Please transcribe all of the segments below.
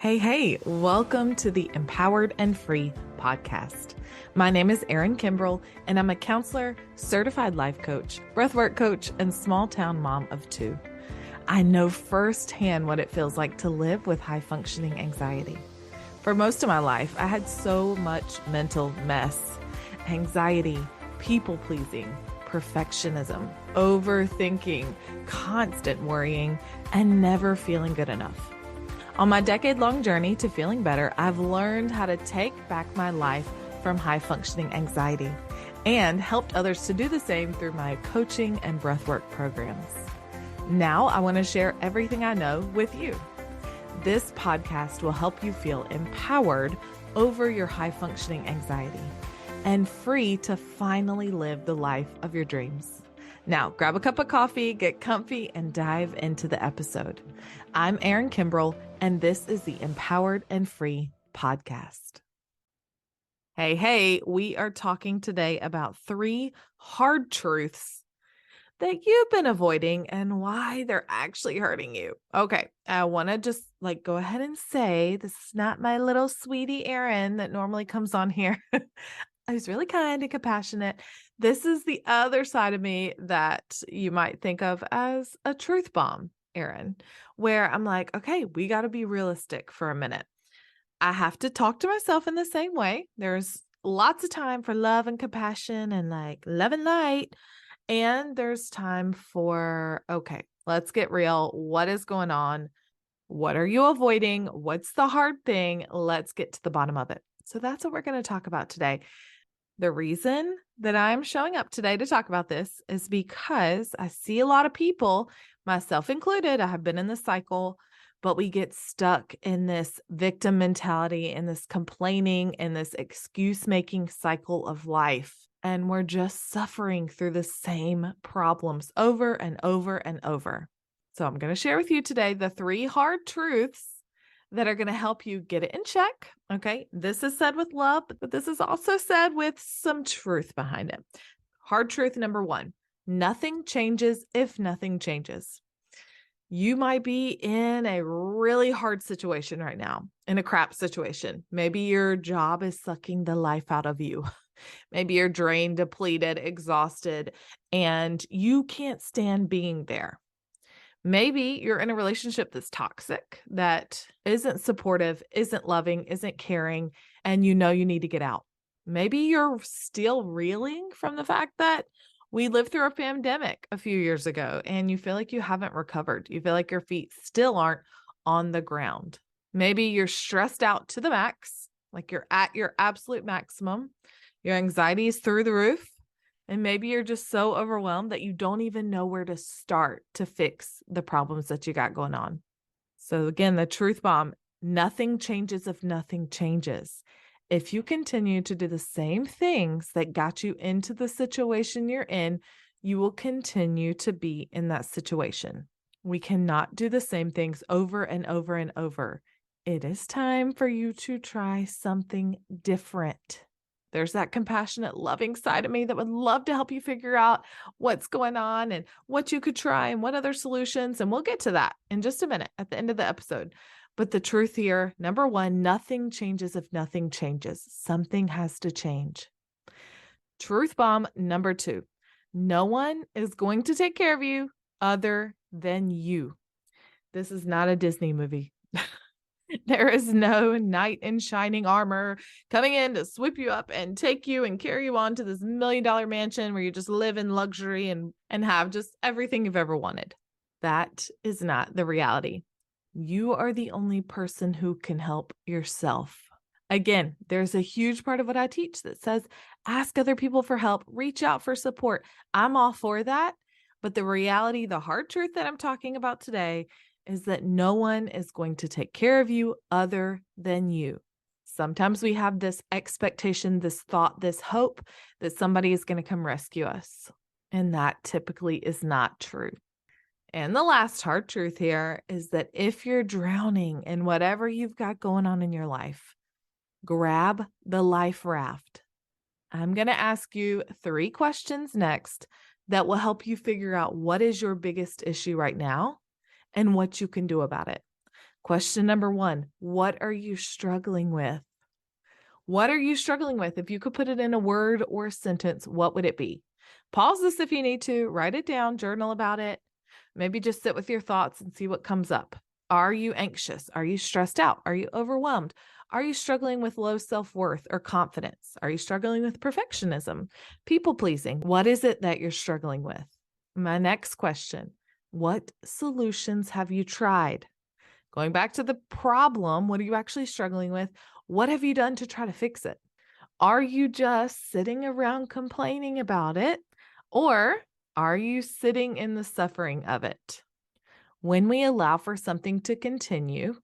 Hey, welcome to the Empowered and Free podcast. My name is Erin Kimbrell, and I'm a counselor, certified life coach, breathwork coach, and small town mom of two. I know firsthand what it feels like to live with high functioning anxiety. For most of my life, I had so much mental mess, anxiety, people pleasing, perfectionism, overthinking, constant worrying, and never feeling good enough. On my decade-long journey to feeling better, I've learned how to take back my life from high-functioning anxiety and helped others to do the same through my coaching and breathwork programs. Now I want to share everything I know with you. This podcast will help you feel empowered over your high-functioning anxiety and free to finally live the life of your dreams. Now, grab a cup of coffee, get comfy, and dive into the episode. I'm Erin Kimbrell, and this is the Empowered and Free podcast. Hey, we are talking today about 3 hard truths that you've been avoiding and why they're actually hurting you. Okay, I want to just go ahead and say this is not my little sweetie Erin that normally comes on here. I was really kind and compassionate. This is the other side of me that you might think of as a truth bomb, Erin, where I'm like, okay, we got to be realistic for a minute. I have to talk to myself in the same way. There's lots of time for love and compassion and love and light. And there's time for, okay, let's get real. What is going on? What are you avoiding? What's the hard thing? Let's get to the bottom of it. So that's what we're going to talk about today. The reason that I'm showing up today to talk about this is because I see a lot of people, myself included, I have been in this cycle, but we get stuck in this victim mentality and this complaining and this excuse-making cycle of life. And we're just suffering through the same problems over and over and over. So I'm going to share with you today the 3 hard truths that are going to help you get it in check. Okay. This is said with love, but this is also said with some truth behind it. Hard truth number 1, nothing changes if nothing changes. You might be in a really hard situation right now, in a crap situation. Maybe your job is sucking the life out of you. Maybe you're drained, depleted, exhausted, and you can't stand being there. Maybe you're in a relationship that's toxic, that isn't supportive, isn't loving, isn't caring, and you know you need to get out. Maybe you're still reeling from the fact that we lived through a pandemic a few years ago and you feel like you haven't recovered. You feel like your feet still aren't on the ground. Maybe you're stressed out to the max, like you're at your absolute maximum. Your anxiety is through the roof. And maybe you're just so overwhelmed that you don't even know where to start to fix the problems that you got going on. So again, the truth bomb, nothing changes if nothing changes. If you continue to do the same things that got you into the situation you're in, you will continue to be in that situation. We cannot do the same things over and over and over. It is time for you to try something different. There's that compassionate, loving side of me that would love to help you figure out what's going on and what you could try and what other solutions. And we'll get to that in just a minute at the end of the episode. But the truth here, number 1, nothing changes if nothing changes. Something has to change. Truth bomb number 2, no one is going to take care of you other than you. This is not a Disney movie. There is no knight in shining armor coming in to sweep you up and take you and carry you on to this $1 million mansion where you just live in luxury and have just everything you've ever wanted. That is not the reality. You are the only person who can help yourself. Again, there's a huge part of what I teach that says, ask other people for help, reach out for support. I'm all for that. But the reality, the hard truth that I'm talking about today is that no one is going to take care of you other than you. Sometimes we have this expectation, this thought, this hope that somebody is going to come rescue us. And that typically is not true. And the last hard truth here is that if you're drowning in whatever you've got going on in your life, grab the life raft. I'm going to ask you 3 questions next that will help you figure out what is your biggest issue right now and what you can do about it. Question number 1, what are you struggling with? What are you struggling with? If you could put it in a word or a sentence, what would it be? Pause this if you need to, write it down, journal about it. Maybe just sit with your thoughts and see what comes up. Are you anxious? Are you stressed out? Are you overwhelmed? Are you struggling with low self-worth or confidence? Are you struggling with perfectionism, people pleasing? What is it that you're struggling with? My next question, what solutions have you tried? Going back to the problem, what are you actually struggling with? What have you done to try to fix it? Are you just sitting around complaining about it? Or are you sitting in the suffering of it? When we allow for something to continue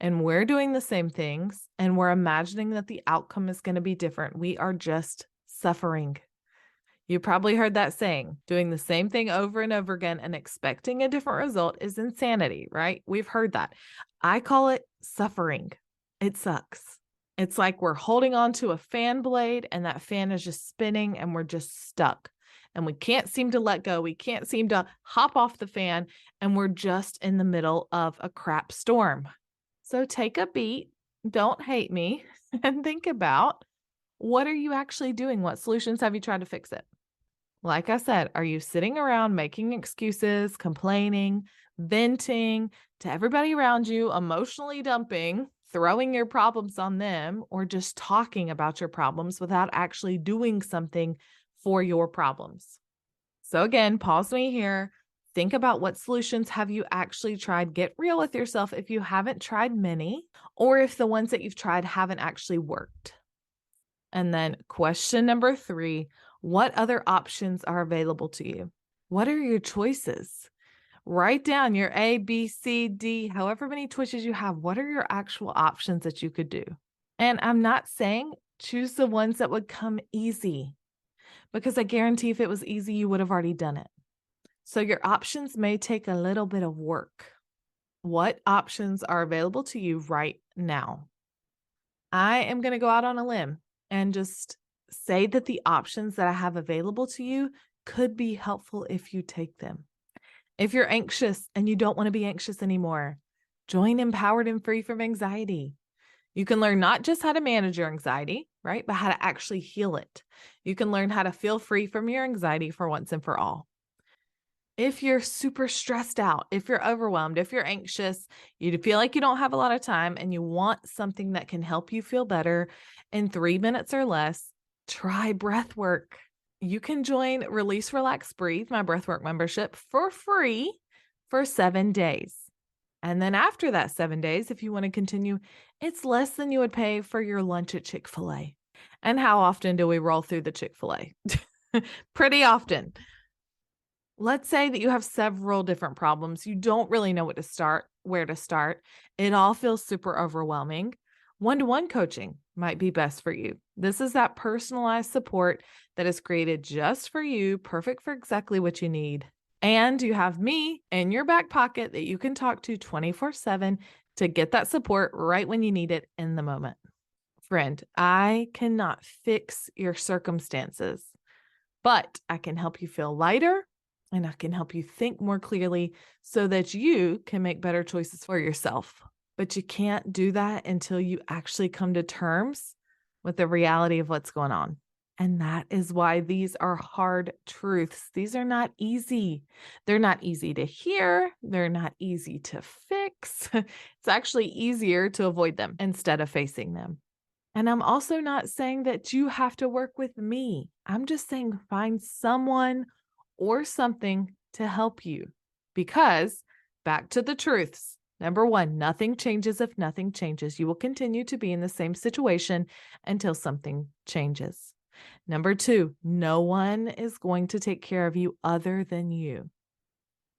and we're doing the same things and we're imagining that the outcome is going to be different, we are just suffering. You probably heard that saying, doing the same thing over and over again and expecting a different result is insanity, right? We've heard that. I call it suffering. It sucks. It's like we're holding on to a fan blade and that fan is just spinning and we're just stuck and we can't seem to let go. We can't seem to hop off the fan and we're just in the middle of a crap storm. So take a beat, don't hate me, and think about, what are you actually doing? What solutions have you tried to fix it? Like I said, are you sitting around making excuses, complaining, venting to everybody around you, emotionally dumping, throwing your problems on them, or just talking about your problems without actually doing something for your problems? So again, pause me here. Think about what solutions have you actually tried. Get real with yourself if you haven't tried many, or if the ones that you've tried haven't actually worked. And then question number 3, what other options are available to you? What are your choices? Write down your A, B, C, D, however many choices you have. What are your actual options that you could do? And I'm not saying choose the ones that would come easy, because I guarantee if it was easy, you would have already done it. So your options may take a little bit of work. What options are available to you right now? I am going to go out on a limb and just say that the options that I have available to you could be helpful if you take them. If you're anxious and you don't want to be anxious anymore, join Empowered and Free from Anxiety. You can learn not just how to manage your anxiety, right, but how to actually heal it. You can learn how to feel free from your anxiety for once and for all. If you're super stressed out, if you're overwhelmed, if you're anxious, you feel like you don't have a lot of time and you want something that can help you feel better in 3 minutes or less, try breath work. You can join Release, Relax, Breathe, my breathwork membership, for free for 7 days. And then after that 7 days, if you want to continue, it's less than you would pay for your lunch at Chick-fil-A. And how often do we roll through the Chick-fil-A? Pretty often. Let's say that you have several different problems. You don't really know where to start. It all feels super overwhelming. One-to-one coaching might be best for you. This is that personalized support that is created just for you, perfect for exactly what you need. And you have me in your back pocket that you can talk to 24/7 to get that support right when you need it in the moment. Friend, I cannot fix your circumstances, but I can help you feel lighter. And I can help you think more clearly so that you can make better choices for yourself. But you can't do that until you actually come to terms with the reality of what's going on. And that is why these are hard truths. These are not easy. They're not easy to hear. They're not easy to fix. It's actually easier to avoid them instead of facing them. And I'm also not saying that you have to work with me. I'm just saying find someone or something to help you, because back to the truths. Number 1, nothing changes if nothing changes. You will continue to be in the same situation until something changes. Number 2, no one is going to take care of you other than you.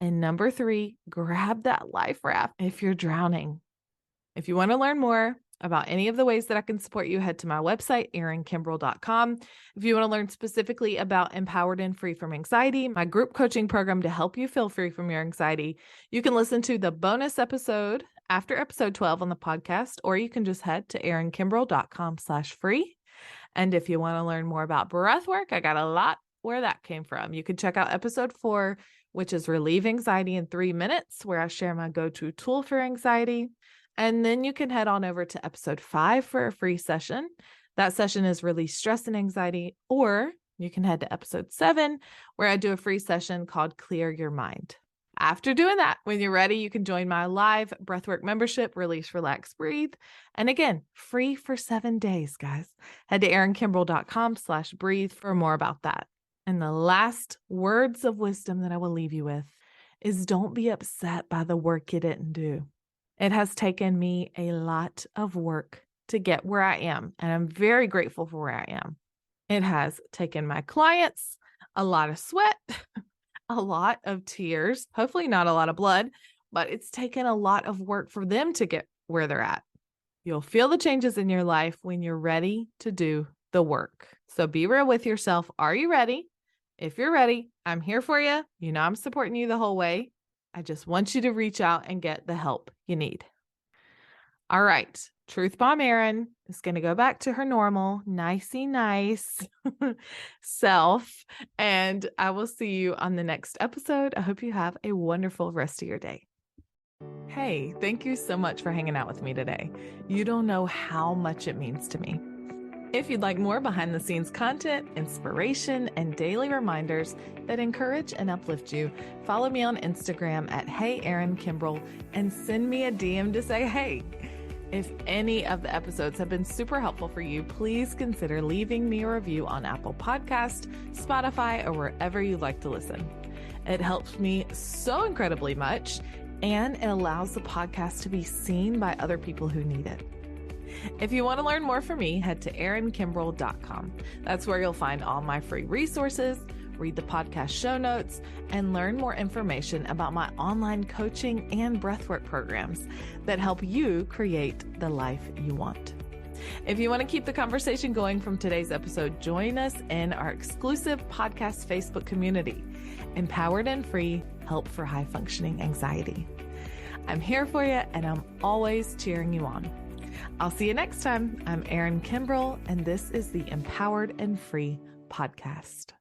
And number 3, grab that life raft if you're drowning. If you want to learn more about any of the ways that I can support you, head to my website, heyerinkimbrell.com. If you want to learn specifically about Empowered and Free from Anxiety, my group coaching program to help you feel free from your anxiety, you can listen to the bonus episode after episode 12 on the podcast, or you can just head to heyerinkimbrell.com/free. And if you want to learn more about breath work, I got a lot where that came from. You can check out episode 4, which is Relieve Anxiety in 3 minutes, where I share my go-to tool for anxiety. And then you can head on over to episode 5 for a free session. That session is Release Stress and Anxiety, or you can head to episode 7 where I do a free session called Clear Your Mind. After doing that, when you're ready, you can join my live breathwork membership, Release, Relax, Breathe. And again, free for 7 days, guys. Head to heyerinkimbrell.com/breathe for more about that. And the last words of wisdom that I will leave you with is don't be upset by the work you didn't do. It has taken me a lot of work to get where I am, and I'm very grateful for where I am. It has taken my clients a lot of sweat, a lot of tears, hopefully not a lot of blood, but it's taken a lot of work for them to get where they're at. You'll feel the changes in your life when you're ready to do the work. So be real with yourself. Are you ready? If you're ready, I'm here for you. You know I'm supporting you the whole way. I just want you to reach out and get the help you need. All right. Truth Bomb Erin is going to go back to her normal, nicey nice self. And I will see you on the next episode. I hope you have a wonderful rest of your day. Hey, thank you so much for hanging out with me today. You don't know how much it means to me. If you'd like more behind the scenes content, inspiration, and daily reminders that encourage and uplift you, follow me on Instagram at heyerinkimbrell and send me a DM to say hey. If any of the episodes have been super helpful for you, please consider leaving me a review on Apple Podcast, Spotify, or wherever you like to listen. It helps me so incredibly much, and it allows the podcast to be seen by other people who need it. If you want to learn more from me, head to heyerinkimbrell.com. That's where you'll find all my free resources, read the podcast show notes, and learn more information about my online coaching and breathwork programs that help you create the life you want. If you want to keep the conversation going from today's episode, join us in our exclusive podcast Facebook community, Empowered and Free Help for High Functioning Anxiety. I'm here for you, and I'm always cheering you on. I'll see you next time. I'm Erin Kimbrell, and this is the Empowered and Free podcast.